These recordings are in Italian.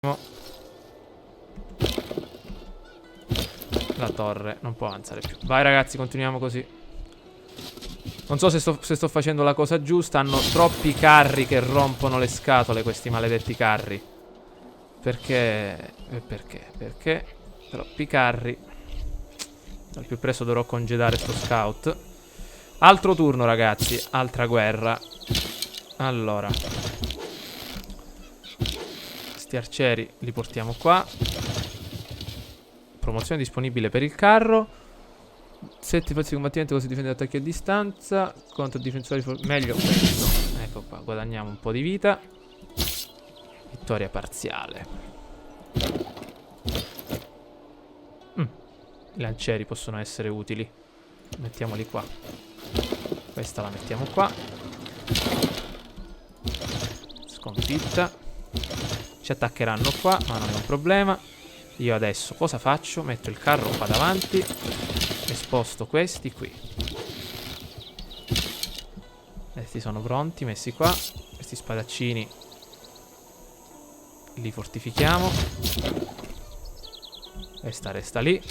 La torre non può avanzare più. Vai ragazzi, continuiamo così. Non so se sto facendo la cosa giusta. Hanno troppi carri che rompono le scatole, questi maledetti carri. Perché? Perché? Troppi carri. Al più presto dovrò congedare sto scout. Altro turno ragazzi. Altra guerra. Allora, questi arcieri li portiamo qua. Promozione disponibile per il carro. 7 pezzi di combattimento così difende attacchi a distanza. Contro difensori meglio questo. Ecco qua, guadagniamo un po' di vita. Vittoria parziale. I lancieri possono essere utili. Mettiamoli qua. Questa la mettiamo qua. Sconfitta. Ci attaccheranno qua, ma non è un problema. Io adesso cosa faccio? Metto il carro qua davanti e sposto questi qui. Questi sono pronti, messi qua. Questi spadaccini li fortifichiamo. Questa resta lì.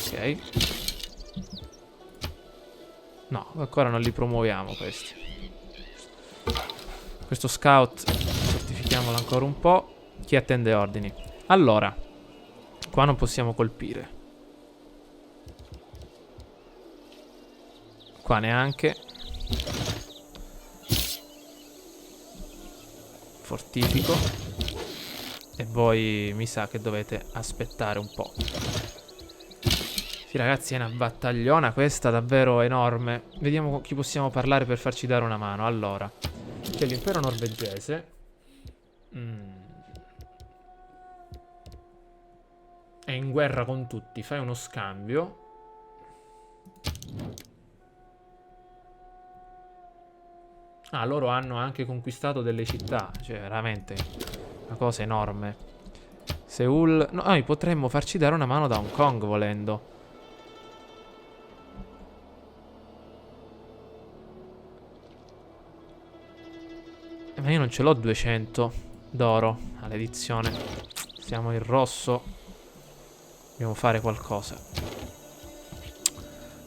Ok. No, ancora non li promuoviamo questi. Questo scout fortifichiamolo ancora un po'. Chi attende ordini? Allora, qua non possiamo colpire. Qua neanche. Fortifico. E voi mi sa che dovete aspettare un po'. Sì ragazzi, è una battagliona questa davvero enorme. Vediamo con chi possiamo parlare per farci dare una mano. Allora, c'è l'impero norvegese. È in guerra con tutti. Fai uno scambio. Ah, loro hanno anche conquistato delle città. Cioè, veramente una cosa enorme. Seul. No, noi potremmo farci dare una mano da Hong Kong volendo. Ma io non ce l'ho 200 d'oro all'edizione. Siamo in rosso. Dobbiamo fare qualcosa.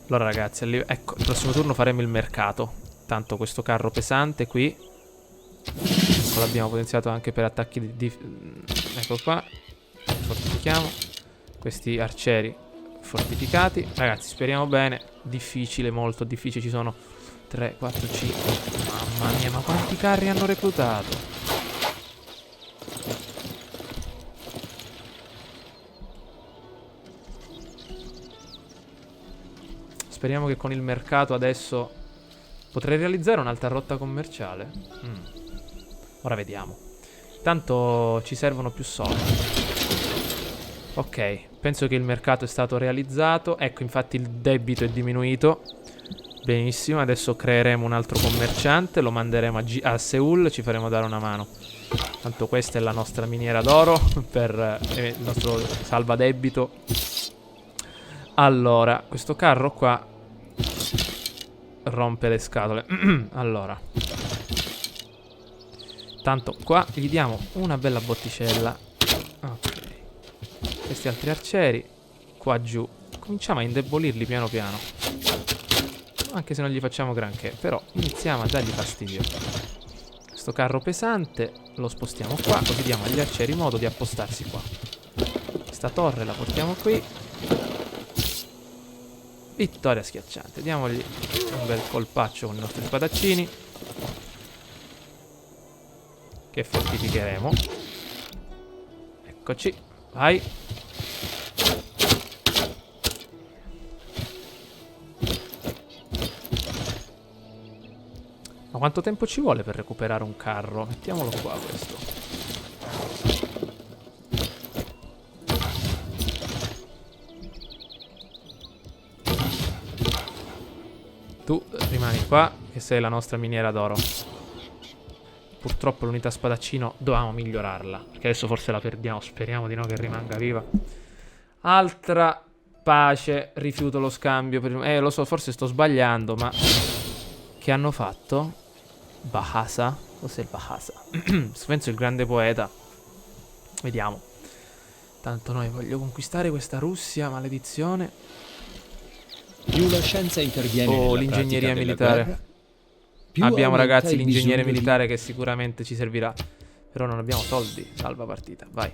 Allora ragazzi, ecco, il prossimo turno faremo il mercato. Tanto questo carro pesante qui, ecco, l'abbiamo potenziato anche per attacchi di ecco qua. Fortifichiamo. Questi arcieri fortificati. Ragazzi, speriamo bene. Difficile, molto difficile. Ci sono 3, 4, 5. Mamma mia, ma quanti carri hanno reclutato? Speriamo che con il mercato adesso potrei realizzare un'altra rotta commerciale. Ora vediamo. Tanto ci servono più soldi. Ok, penso che il mercato è stato realizzato. Ecco, infatti il debito è diminuito. Benissimo, adesso creeremo un altro commerciante. Lo manderemo a Seul, ci faremo dare una mano. Tanto questa è la nostra miniera d'oro per il nostro salvadebito. Allora, questo carro qua rompe le scatole. Allora, tanto qua gli diamo una bella botticella. Ok. Questi altri arcieri qua giù cominciamo a indebolirli piano piano, anche se non gli facciamo granché, però iniziamo a dargli fastidio. Questo carro pesante lo spostiamo qua, così diamo agli arcieri modo di appostarsi qua. Questa torre la portiamo qui. Vittoria schiacciante. Diamogli un bel colpaccio con i nostri spadaccini, che fortificheremo. Eccoci. Vai. Ma quanto tempo ci vuole per recuperare un carro? Mettiamolo qua questo. Tu rimani qua, che sei la nostra miniera d'oro. Purtroppo l'unità spadaccino dovevamo migliorarla, perché adesso forse la perdiamo. Speriamo di no, che rimanga viva. Altra Pace, rifiuto lo scambio. Lo so, forse sto sbagliando, ma... Che hanno fatto? Bahasa? Cos'è il Bahasa? Penso il grande poeta. Vediamo. Tanto noi voglio conquistare questa Russia, maledizione. Più la scienza interviene Oh, nella l'ingegneria pratica della militare. guerra, più Abbiamo aumenta ragazzi il l'ingegnere bisogno militare che sicuramente ci servirà. Però non abbiamo soldi. Salva partita, vai.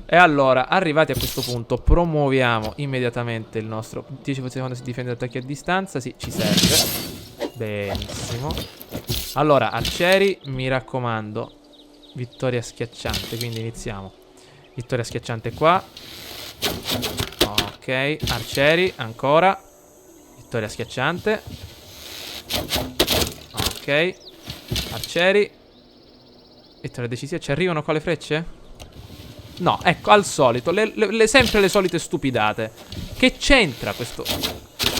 E allora, arrivati a questo punto, promuoviamo immediatamente il nostro 10 secondi si difende attacchi a distanza. Sì, ci serve. Benissimo. Allora, arcieri, mi raccomando, vittoria schiacciante. Quindi iniziamo. Vittoria schiacciante qua. Ok, arcieri, ancora. Vittoria schiacciante. Ok, arcieri. Vittoria decisiva. Ci arrivano qua le frecce? No, ecco, al solito, sempre le solite stupidate. Che c'entra questo?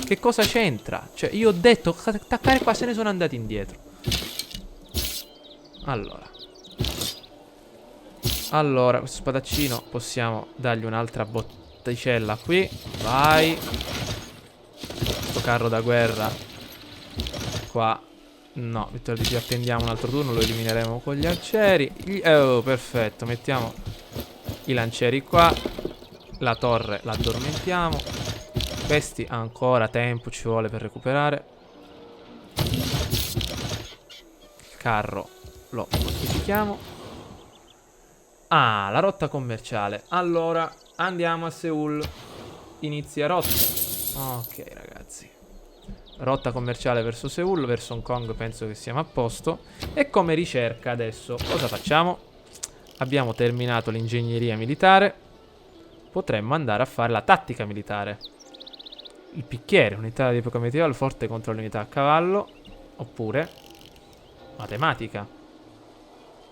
Che cosa c'entra? Cioè, io ho detto attaccare qua, se ne sono andati indietro. Allora, questo spadaccino possiamo dargli un'altra botticella qui. Vai. Questo carro da guerra qua. No, Vittorio dice attendiamo un altro turno, lo elimineremo con gli arcieri. Oh, perfetto, mettiamo i lancieri qua. La torre la addormentiamo. Questi ancora tempo ci vuole per recuperare. Il carro lo fortifichiamo. Ah, la rotta commerciale. Allora, andiamo a Seoul. Inizia rotta. Ok, ragazzi. Rotta commerciale verso Seoul, verso Hong Kong penso che siamo a posto. E come ricerca adesso cosa facciamo? Abbiamo terminato l'ingegneria militare. Potremmo andare a fare la tattica militare. Il picchiere, unità di epoca medievale forte contro le unità a cavallo. Oppure matematica.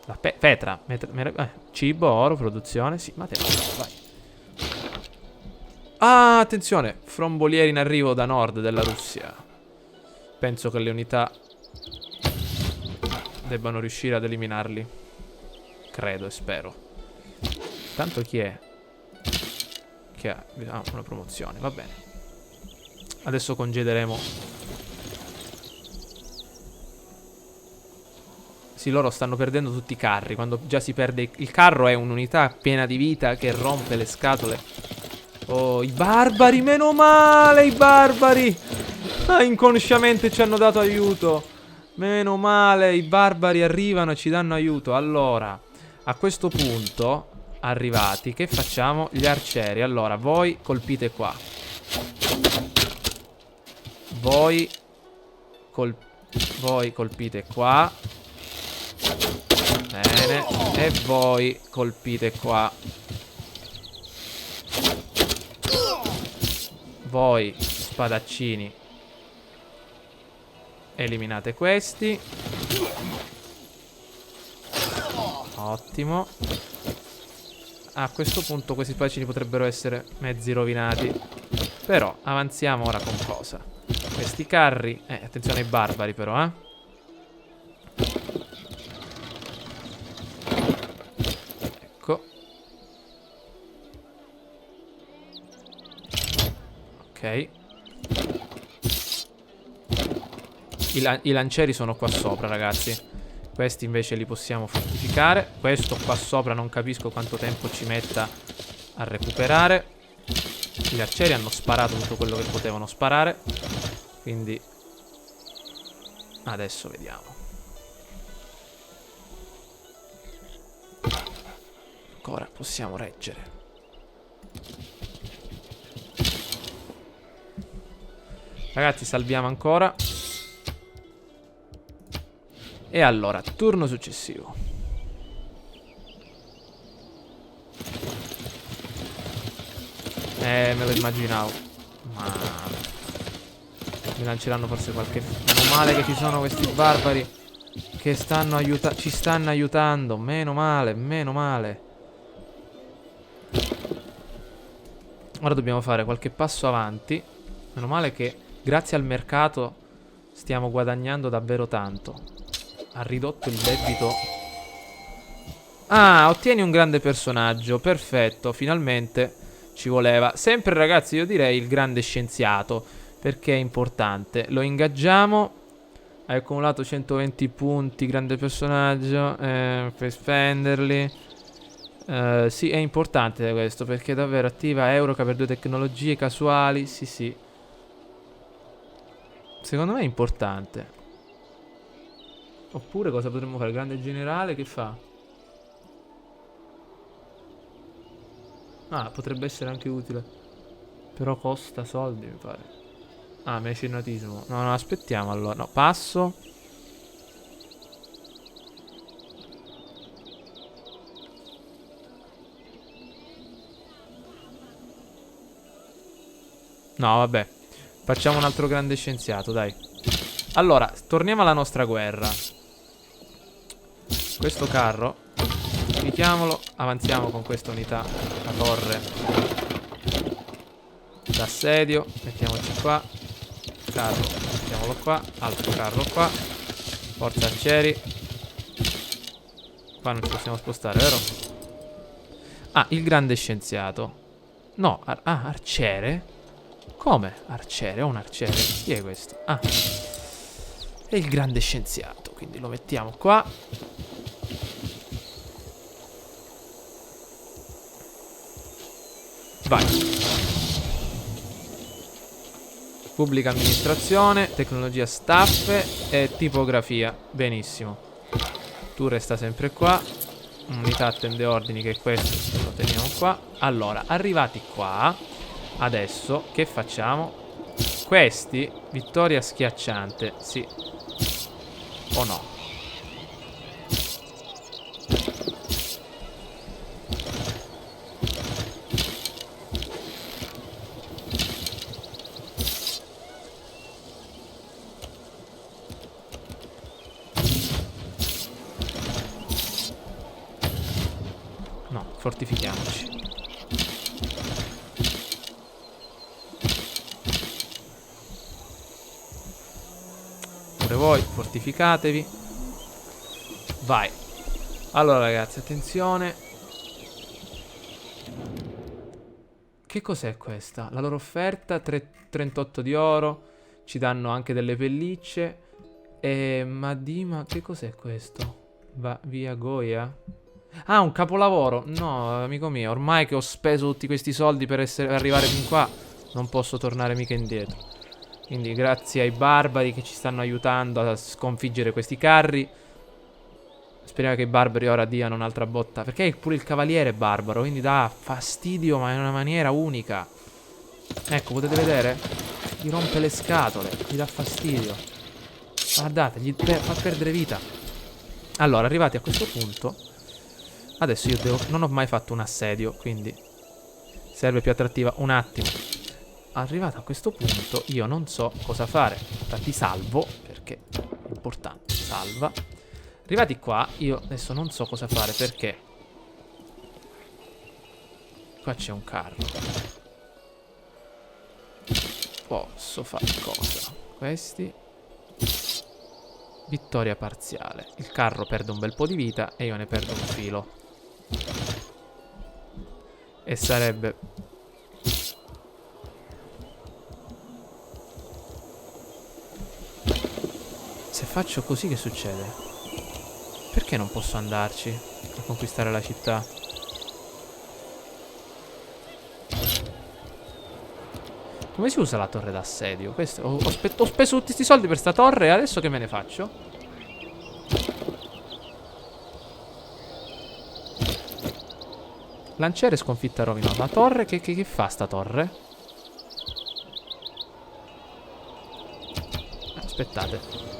La Petra. Cibo, oro, produzione. Sì, matematica, vai. Ah, attenzione. Frombolieri in arrivo da nord della Russia. Penso che le unità debbano riuscire ad eliminarli. Credo e spero. Tanto chi è? Che ha una promozione, va bene. Adesso congederemo. Sì, loro stanno perdendo tutti i carri. Quando già si perde il carro è un'unità piena di vita che rompe le scatole. Oh, i barbari, meno male, i barbari. Ah, inconsciamente ci hanno dato aiuto. Meno male, i barbari arrivano e ci danno aiuto. Allora, a questo punto, arrivati, che facciamo? Gli arcieri. Allora, voi colpite qua. Voi colpite qua. Bene. E voi colpite qua. Voi, spadaccini, eliminate questi. Ottimo. A questo punto questi spadaccini potrebbero essere mezzi rovinati. Però avanziamo ora con cosa? Questi carri. Attenzione ai barbari però, eh. Ecco. Ok. I lancieri sono qua sopra, ragazzi. Questi invece li possiamo fortificare. Questo qua sopra non capisco quanto tempo ci metta a recuperare. Gli arcieri hanno sparato tutto quello che potevano sparare. Quindi adesso vediamo. Ancora possiamo reggere. Ragazzi, salviamo ancora. E allora, turno successivo. Me lo immaginavo. Ma mi lanceranno forse qualche... Meno male che ci sono questi barbari che ci stanno aiutando. Meno male, meno male. Ora dobbiamo fare qualche passo avanti. Meno male che grazie al mercato stiamo guadagnando davvero tanto. Ha ridotto il debito. Ah, ottieni un grande personaggio. Perfetto, finalmente Ci voleva. Sempre ragazzi, io direi il grande scienziato, perché è importante. Lo ingaggiamo. Hai accumulato 120 punti, grande personaggio. Puoi spenderli. Sì, è importante questo, perché davvero attiva Euroca per 2 tecnologie casuali. Sì, sì. Secondo me è importante. Oppure cosa potremmo fare? Grande generale che fa? Ah, potrebbe essere anche utile. Però costa soldi, mi pare. Ah, mecenatismo. No, no, aspettiamo allora. No, passo. No, vabbè. Facciamo un altro grande scienziato, dai. Allora, torniamo alla nostra guerra. Questo carro, clicchiamolo, avanziamo con questa unità. La torre d'assedio. Mettiamoci qua. Carro, mettiamolo qua. Altro carro qua. Forza arcieri. Qua non ci possiamo spostare, vero? Ah, il grande scienziato. No, arciere? Come? Arciere? Ho un arciere? Chi è questo? Ah, è il grande scienziato. Quindi lo mettiamo qua. Vai. Pubblica amministrazione, tecnologia staff e tipografia. Benissimo. Tu resta sempre qua. Unità attende ordini, che questo lo teniamo qua. Allora, arrivati qua, adesso che facciamo? Questi, vittoria schiacciante. Sì. O no? No, fortifichiamoci. Pure voi, fortificatevi. Vai. Allora ragazzi, attenzione. Che cos'è questa? La loro offerta, 38 di oro. Ci danno anche delle pellicce. Ma che cos'è questo? Via Goya? Ah, un capolavoro. No, amico mio, ormai che ho speso tutti questi soldi per arrivare fin qua, non posso tornare mica indietro. Quindi grazie ai barbari che ci stanno aiutando a sconfiggere questi carri. Speriamo che i barbari ora diano un'altra botta, perché pure il cavaliere è barbaro, quindi dà fastidio, ma in una maniera unica. Ecco, potete vedere? Gli rompe le scatole, gli dà fastidio. Guardate, gli fa perdere vita. Allora, arrivati a questo punto, adesso io non ho mai fatto un assedio, quindi serve più attrattiva. Un attimo. Arrivato a questo punto, io non so cosa fare. Infatti salvo, perché è importante, salva. Arrivati qua, io adesso non so cosa fare, perché qua c'è un carro. Posso fare cosa? Questi. Vittoria parziale. Il carro perde un bel po' di vita e io ne perdo un filo. E sarebbe... Se faccio così che succede? Perché non posso andarci a conquistare la città? Come si usa la torre d'assedio? Ho speso tutti questi soldi per sta torre e adesso che me ne faccio? Lanciere sconfitta rovinosa. La torre, che fa sta torre? Aspettate.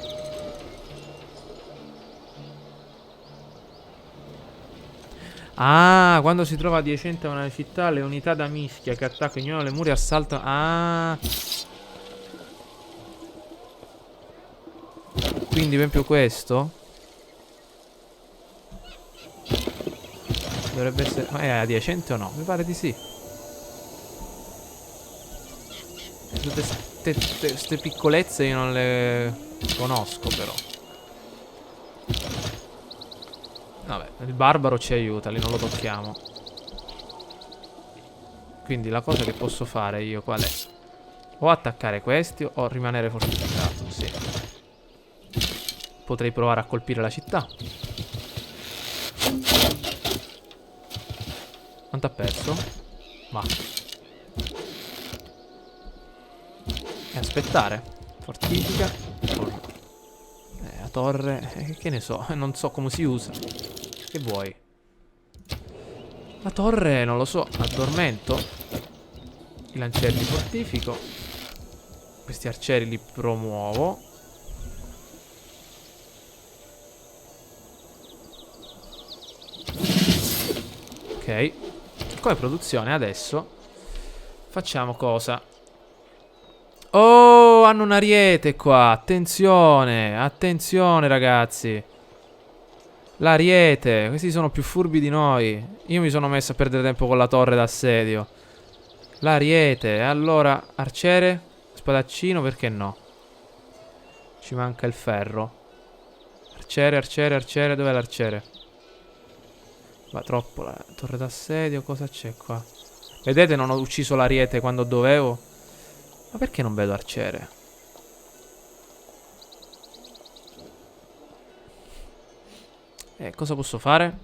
Ah, quando si trova adiacente a una città, le unità da mischia che attaccano ignorano le mura e assaltano. Ah. Quindi proprio questo dovrebbe essere... Ma è adiacente o no? Mi pare di sì. Tutte queste piccolezze io non le conosco però. Vabbè, il barbaro ci aiuta, lì non lo tocchiamo. Quindi la cosa che posso fare io qual è? O attaccare questi o rimanere fortificato. Sì. Potrei provare a colpire la città. Quanto ha perso? Va. E aspettare. Fortifica. La torre. Che ne so. Non so come si usa. Che vuoi? La torre, non lo so. Addormento. I lancieri li fortifico. Questi arcieri li promuovo. Ok. Come produzione adesso facciamo cosa? Oh, hanno un ariete qua. Attenzione, attenzione ragazzi. L'ariete. Questi sono più furbi di noi. Io mi sono messo a perdere tempo con la torre d'assedio. L'ariete. Allora, arciere, spadaccino, perché no? Ci manca il ferro. Arciere, arciere, arciere. Dov'è l'arciere? Va troppo la torre d'assedio. Cosa c'è qua? Vedete, non ho ucciso l'ariete quando dovevo. Ma perché non vedo arciere? Cosa posso fare?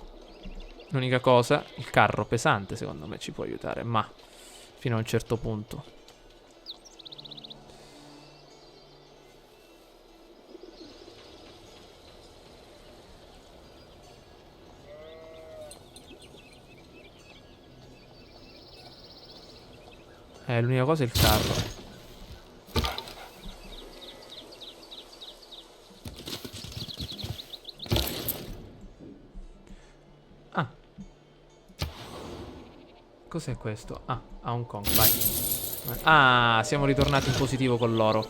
L'unica cosa, il carro pesante secondo me ci può aiutare, ma fino a un certo punto. L'unica cosa è il carro. Ah. Cos'è questo? Ah, a Hong Kong, vai. Ah, siamo ritornati in positivo con loro.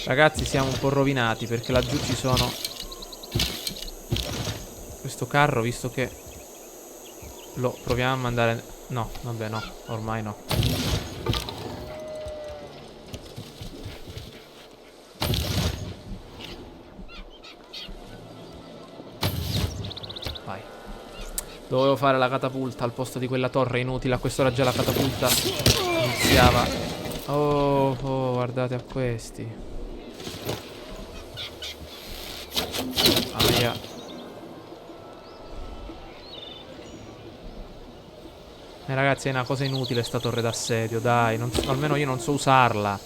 Ragazzi, siamo un po' rovinati perché laggiù ci sono... Questo carro, visto che... Lo proviamo a mandare... No, vabbè, no. Ormai no. Vai. Dovevo fare la catapulta al posto di quella torre inutile. A quest'ora già la catapulta iniziava. Oh, oh, guardate a questi. Aia. Ragazzi, è una cosa inutile sta torre d'assedio, dai. Almeno io non so usarla.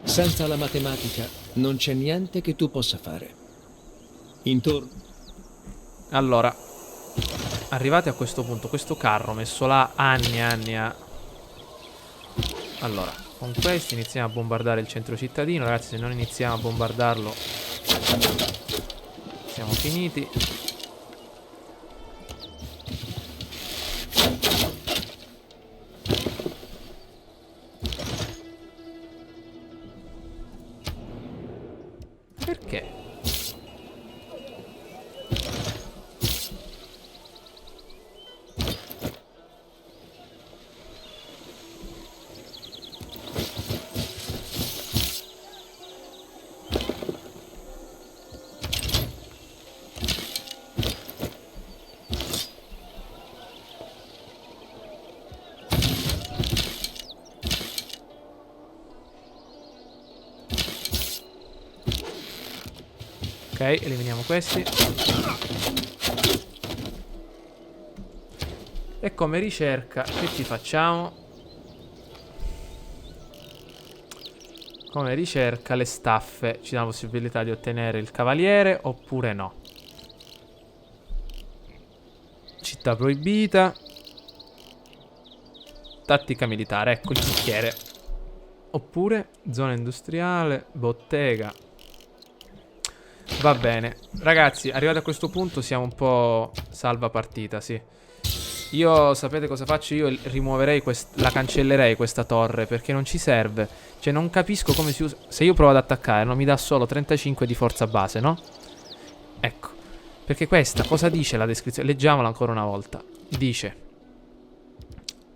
Senza la matematica non c'è niente che tu possa fare. Intorno. Allora, arrivati a questo punto, questo carro messo là anni e anni a... Allora, con questi iniziamo a bombardare il centro cittadino. Ragazzi, se non iniziamo a bombardarlo siamo finiti. Perché? Ok, eliminiamo questi. E come ricerca, che ci facciamo? Come ricerca, le staffe ci danno la possibilità di ottenere il cavaliere oppure no. Città proibita. Tattica militare, ecco il bicchiere. Oppure zona industriale, bottega. Va bene. Ragazzi, arrivati a questo punto siamo un po' salva partita, sì. Io, sapete cosa faccio? Io rimuoverei la cancellerei questa torre, perché non ci serve. Cioè, non capisco come si usa. Se io provo ad attaccare, non mi dà solo 35 di forza base, no? Ecco. Perché questa, cosa dice la descrizione? Leggiamola ancora una volta. Dice...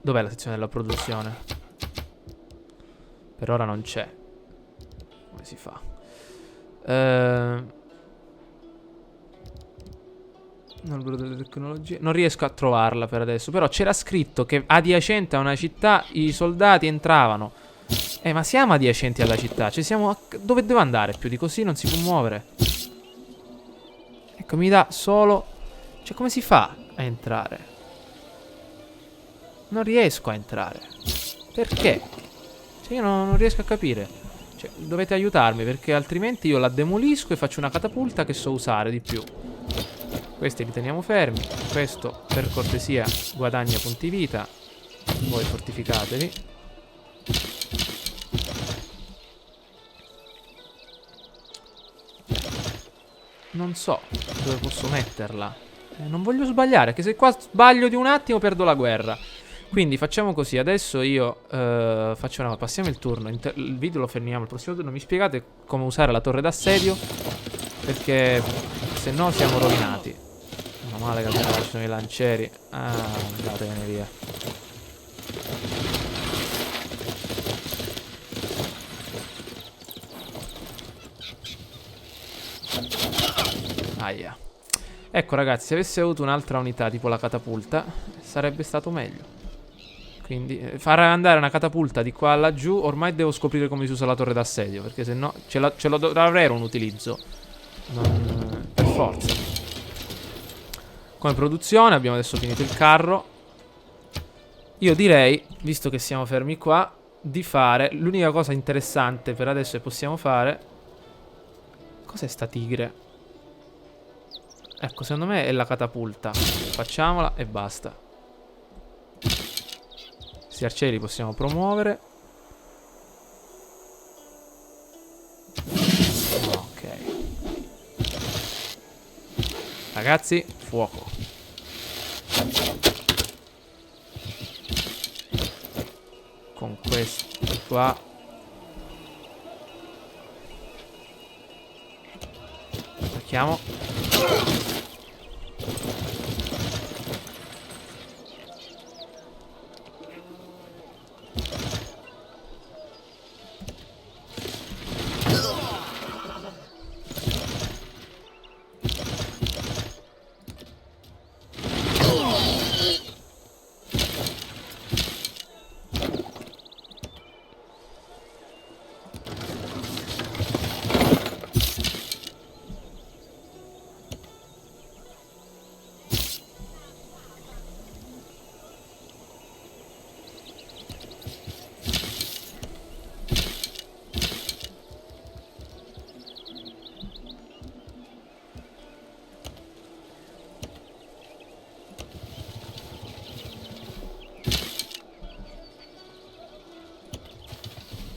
Dov'è la sezione della produzione? Per ora non c'è. Come si fa? Albero delle tecnologie. Non riesco a trovarla per adesso. Però c'era scritto che adiacente a una città i soldati entravano. Ma siamo adiacenti alla città. Cioè siamo dove devo andare? Più di così non si può muovere. Ecco, mi dà solo... Cioè come si fa a entrare? Non riesco a entrare. Perché? Cioè io non riesco a capire. Cioè dovete aiutarmi, perché altrimenti io la demolisco e faccio una catapulta che so usare di più. Questi li teniamo fermi. Questo per cortesia guadagna punti vita. Voi fortificatevi. Non so dove posso metterla. Non voglio sbagliare, che se qua sbaglio di un attimo perdo la guerra. Quindi facciamo così. Adesso io passiamo il turno. Il video lo fermiamo il prossimo turno. Mi spiegate come usare la torre d'assedio, perché se no siamo rovinati. Meno male che almeno ci sono i lancieri. Ah, andatevene via. Aia. Ecco ragazzi, se avessi avuto un'altra unità tipo la catapulta sarebbe stato meglio. Quindi far andare una catapulta di qua a laggiù. Ormai devo scoprire come si usa la torre d'assedio, perché se no ce lo dovrà avere un utilizzo. Per forza. Come produzione abbiamo adesso finito il carro. Io direi, visto che siamo fermi qua, di fare l'unica cosa interessante per adesso che possiamo fare. Cos'è sta tigre? Ecco, secondo me è la catapulta. Facciamola e basta. Questi arcieri possiamo promuovere. Ok. Ragazzi, fuoco. Con questi qua. Attacchiamo.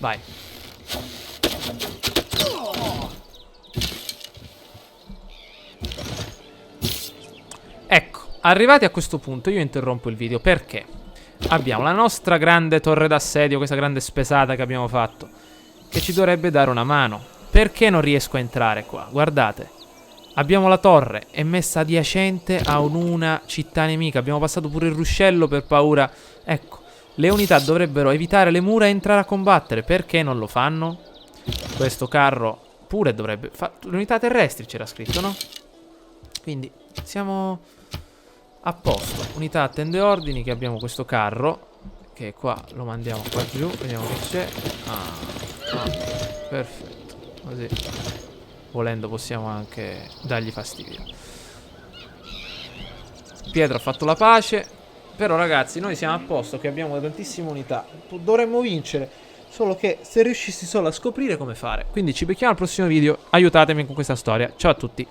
Vai. Ecco, arrivati a questo punto io interrompo il video perché abbiamo la nostra grande torre d'assedio, questa grande spesata che abbiamo fatto, che ci dovrebbe dare una mano. Perché non riesco a entrare qua? Guardate, abbiamo la torre, è messa adiacente a una città nemica. Abbiamo passato pure il ruscello per paura. Ecco, le unità dovrebbero evitare le mura e entrare a combattere. Perché non lo fanno? Questo carro pure dovrebbe... Le unità terrestri c'era scritto, no? Quindi siamo a posto. Unità attende ordini, che abbiamo questo carro, che qua lo mandiamo qua giù. Vediamo che c'è. Perfetto. Così, volendo, possiamo anche dargli fastidio. Pietro ha fatto la pace. Però ragazzi, noi siamo a posto, che abbiamo tantissime unità. Dovremmo vincere. Solo che se riuscissi solo a scoprire come fare. Quindi ci becchiamo al prossimo video. Aiutatemi con questa storia. Ciao a tutti.